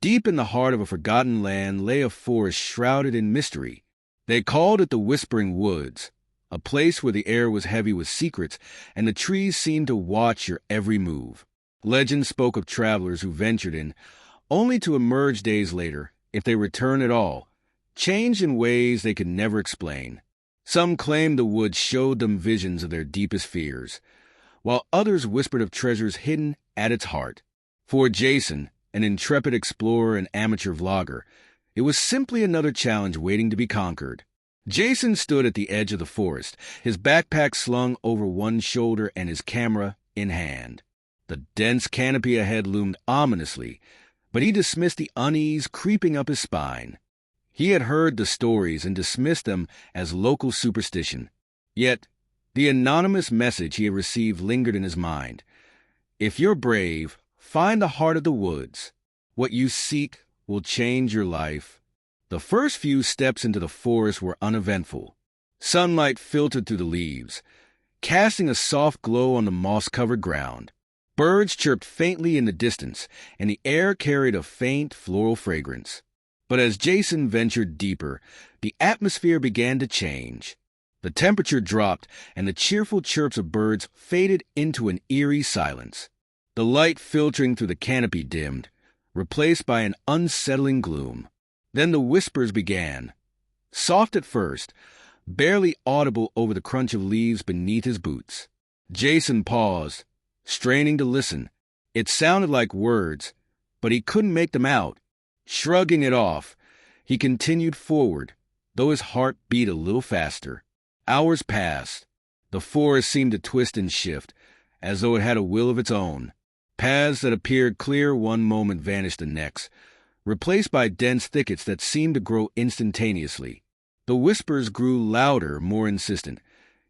Deep in the heart of a forgotten land lay a forest shrouded in mystery. They called it the Whispering Woods, a place where the air was heavy with secrets and the trees seemed to watch your every move. Legend spoke of travelers who ventured in, only to emerge days later, if they returned at all, changed in ways they could never explain. Some claimed the woods showed them visions of their deepest fears, while others whispered of treasures hidden at its heart. For Jason, an intrepid explorer and amateur vlogger, it was simply another challenge waiting to be conquered. Jason stood at the edge of the forest, his backpack slung over one shoulder and his camera in hand. The dense canopy ahead loomed ominously, but he dismissed the unease creeping up his spine. He had heard the stories and dismissed them as local superstition. Yet, the anonymous message he had received lingered in his mind. If you're brave, find the heart of the woods. What you seek will change your life. The first few steps into the forest were uneventful. Sunlight filtered through the leaves, casting a soft glow on the moss-covered ground. Birds chirped faintly in the distance, and the air carried a faint floral fragrance. But as Jason ventured deeper, the atmosphere began to change. The temperature dropped, and the cheerful chirps of birds faded into an eerie silence. The light filtering through the canopy dimmed, replaced by an unsettling gloom. Then the whispers began. Soft at first, barely audible over the crunch of leaves beneath his boots. Jason paused, straining to listen. It sounded like words, but he couldn't make them out. Shrugging it off, he continued forward, though his heart beat a little faster. Hours passed. The forest seemed to twist and shift, as though it had a will of its own. Paths that appeared clear one moment vanished the next, replaced by dense thickets that seemed to grow instantaneously. The whispers grew louder, more insistent,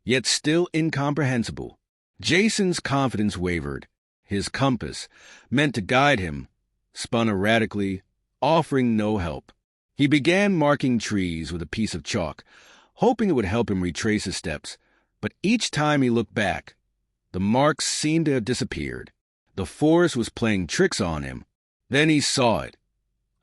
yet still incomprehensible. Jason's confidence wavered. His compass, meant to guide him, spun erratically, offering no help. He began marking trees with a piece of chalk, hoping it would help him retrace his steps, but each time he looked back, the marks seemed to have disappeared. The forest was playing tricks on him. Then he saw it.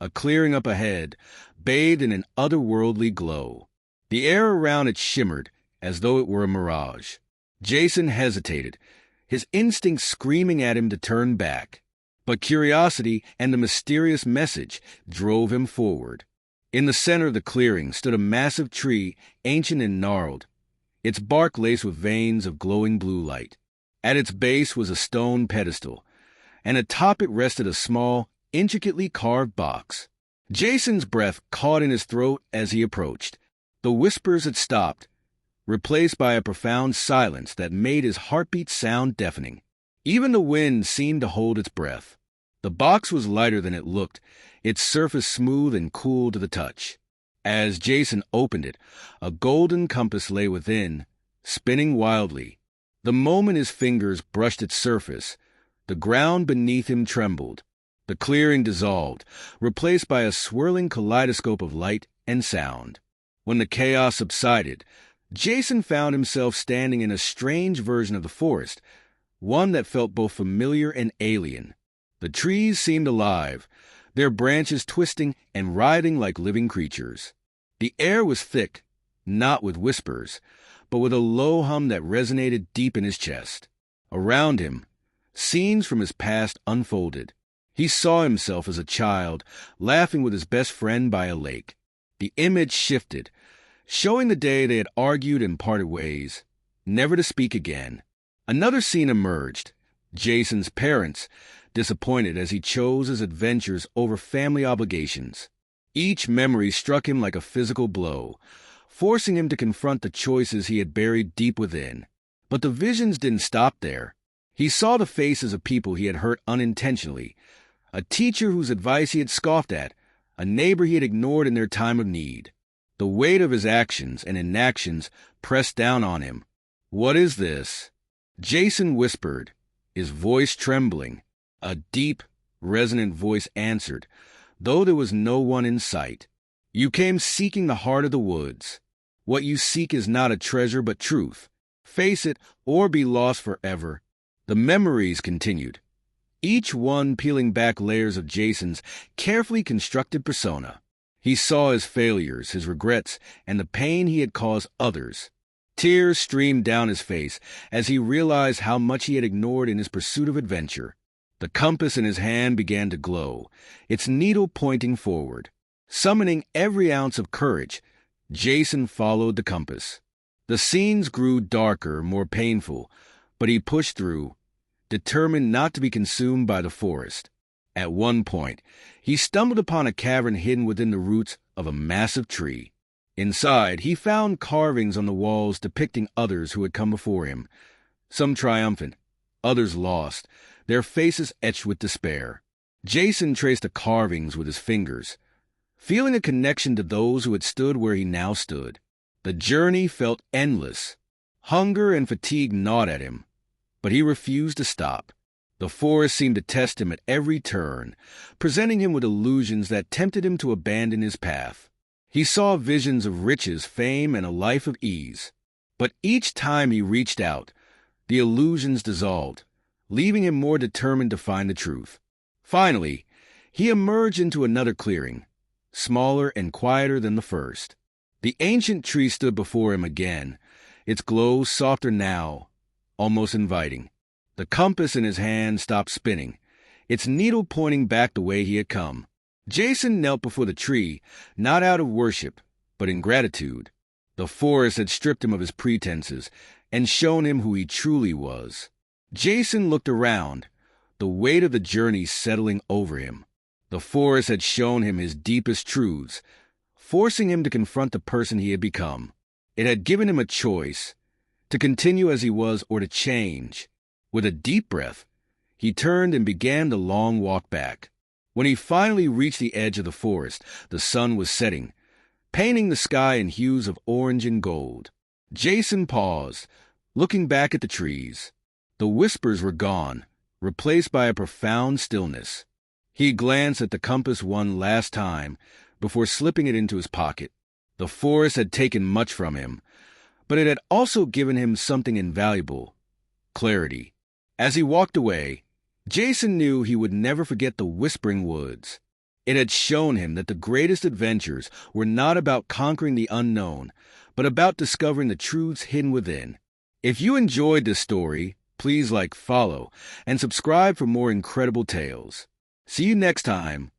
A clearing up ahead, bathed in an otherworldly glow. The air around it shimmered, as though it were a mirage. Jason hesitated, his instincts screaming at him to turn back. But curiosity and the mysterious message drove him forward. In the center of the clearing stood a massive tree, ancient and gnarled, its bark laced with veins of glowing blue light. At its base was a stone pedestal, and atop it rested a small, intricately carved box. Jason's breath caught in his throat as he approached. The whispers had stopped, replaced by a profound silence that made his heartbeat sound deafening. Even the wind seemed to hold its breath. The box was lighter than it looked, its surface smooth and cool to the touch. As Jason opened it, a golden compass lay within, spinning wildly. The moment his fingers brushed its surface, the ground beneath him trembled. The clearing dissolved, replaced by a swirling kaleidoscope of light and sound. When the chaos subsided, Jason found himself standing in a strange version of the forest, one that felt both familiar and alien. The trees seemed alive, their branches twisting and writhing like living creatures. The air was thick, not with whispers, but with a low hum that resonated deep in his chest. Around him, scenes from his past unfolded. He saw himself as a child, laughing with his best friend by a lake. The image shifted, showing the day they had argued and parted ways, never to speak again. Another scene emerged. Jason's parents, disappointed as he chose his adventures over family obligations. Each memory struck him like a physical blow, forcing him to confront the choices he had buried deep within. But the visions didn't stop there. He saw the faces of people he had hurt unintentionally, a teacher whose advice he had scoffed at, a neighbor he had ignored in their time of need. The weight of his actions and inactions pressed down on him. "What is this?" Jason whispered, his voice trembling. A deep, resonant voice answered, though there was no one in sight. "You came seeking the heart of the woods. What you seek is not a treasure but truth. Face it or be lost forever." The memories continued. each one peeling back layers of Jason's carefully constructed persona. He saw his failures, his regrets, and the pain he had caused others. Tears streamed down his face as he realized how much he had ignored in his pursuit of adventure. The compass in his hand began to glow, its needle pointing forward. Summoning every ounce of courage, Jason followed the compass. The scenes grew darker, more painful, but he pushed through, determined not to be consumed by the forest. At one point, he stumbled upon a cavern hidden within the roots of a massive tree. Inside, he found carvings on the walls depicting others who had come before him, some triumphant, others lost, their faces etched with despair. Jason traced the carvings with his fingers, feeling a connection to those who had stood where he now stood. The journey felt endless. Hunger and fatigue gnawed at him, but he refused to stop. The forest seemed to test him at every turn, presenting him with illusions that tempted him to abandon his path. He saw visions of riches, fame, and a life of ease. But each time he reached out, the illusions dissolved, leaving him more determined to find the truth. Finally, he emerged into another clearing, smaller and quieter than the first. The ancient tree stood before him again, its glow softer now, almost inviting. The compass in his hand stopped spinning, its needle pointing back the way he had come. Jason knelt before the tree, not out of worship, but in gratitude. The forest had stripped him of his pretenses and shown him who he truly was. Jason looked around, the weight of the journey settling over him. The forest had shown him his deepest truths, forcing him to confront the person he had become. It had given him a choice, to continue as he was or to change. With a deep breath, he turned and began the long walk back. When he finally reached the edge of the forest, the sun was setting, painting the sky in hues of orange and gold. Jason paused, looking back at the trees. The whispers were gone, replaced by a profound stillness. He glanced at the compass one last time before slipping it into his pocket. The forest had taken much from him, but it had also given him something invaluable: clarity. As he walked away, Jason knew he would never forget the Whispering Woods. It had shown him that the greatest adventures were not about conquering the unknown, but about discovering the truths hidden within. If you enjoyed this story, please like, follow, and subscribe for more incredible tales. See you next time